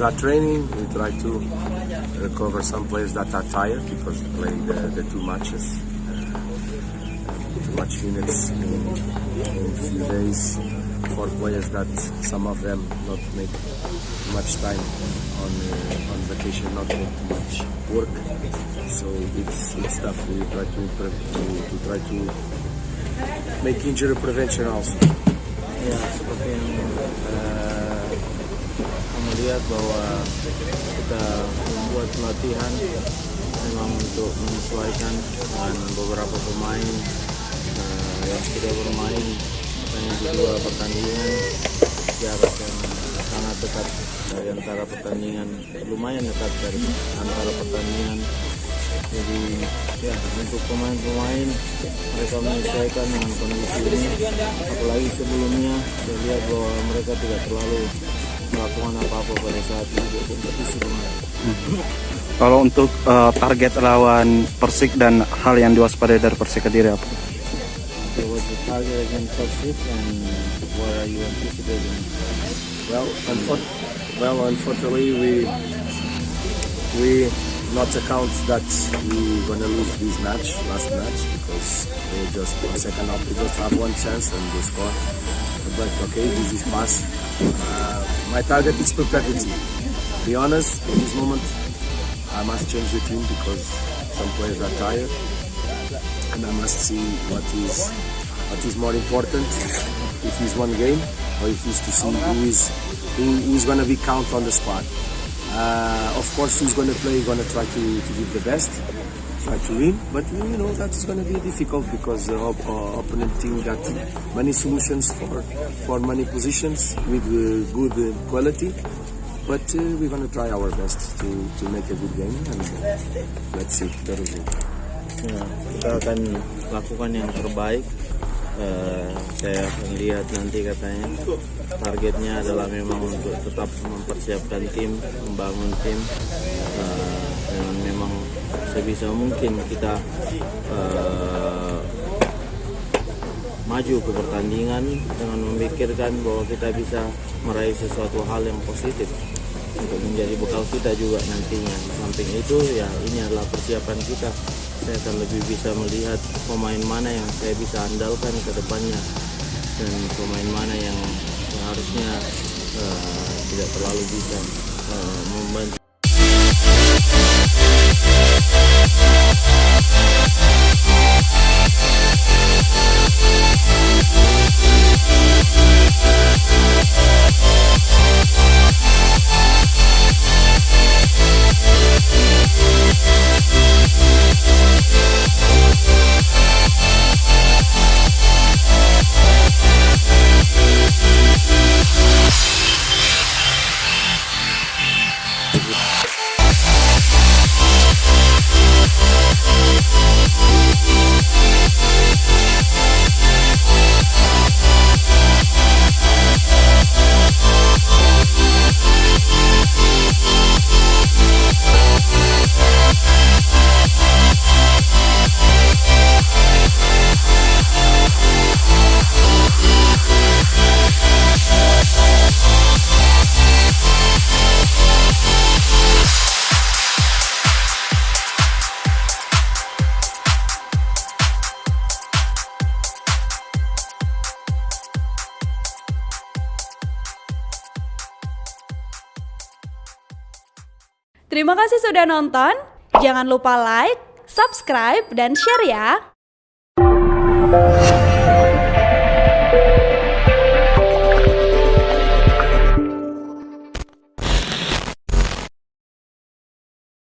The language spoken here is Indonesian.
players are training. We try to recover some players that are tired because playing the two matches, too much minutes in few days. For players that some of them not make much time on vacation, not make too much work. So it's tough. We try to make injury prevention also. Ya, seperti yang kamu lihat bahwa kita membuat pelatihan memang untuk menyesuaikan dengan beberapa pemain yang sudah bermain hanya di 2 pertandingan, jarak yang sangat dekat dari antara pertandingan, lumayan dekat dari antara pertandingan. Jadi ya, untuk pemain-pemain mereka menyesuaikan dengan kondisi ini, apalagi sebelumnya saya lihat bahwa mereka tidak terlalu melakukan apa-apa pada saat itu kompetisi kemarin. Kalau untuk target lawan Persik dan hal yang diwaspadai dari Persik Kediri apa? So what's the target against Persik and what are you anticipating? Well, unfortunately, we not account that we gonna lose this last match, because they just on second half we just have one chance and they score. But okay, this is pass. My target is preparedness. To be honest, in this moment, I must change the team because some players are tired, and I must see what is more important. If it's one game, or if it's to see who is gonna be count on the spot. Of course, who's going to play, going to try to give the best, try to win. But you know that's going to be difficult because the opponent team got many solutions for many positions with good quality. But we're going to try our best to make a good game, and let's see the result. Ya, kita akan lakukan yang terbaik. Saya akan lihat nanti, katanya targetnya adalah memang untuk tetap mempersiapkan tim, membangun tim, dan memang sebisa mungkin kita maju ke pertandingan dengan memikirkan bahwa kita bisa meraih sesuatu hal yang positif untuk menjadi bekal kita juga nantinya. Di samping itu ya, ini adalah persiapan kita. Saya akan lebih bisa melihat pemain mana yang saya bisa andalkan ke depannya dan pemain mana yang seharusnya tidak terlalu bisa membantu. Terima kasih sudah nonton. Jangan lupa like, subscribe, dan share ya.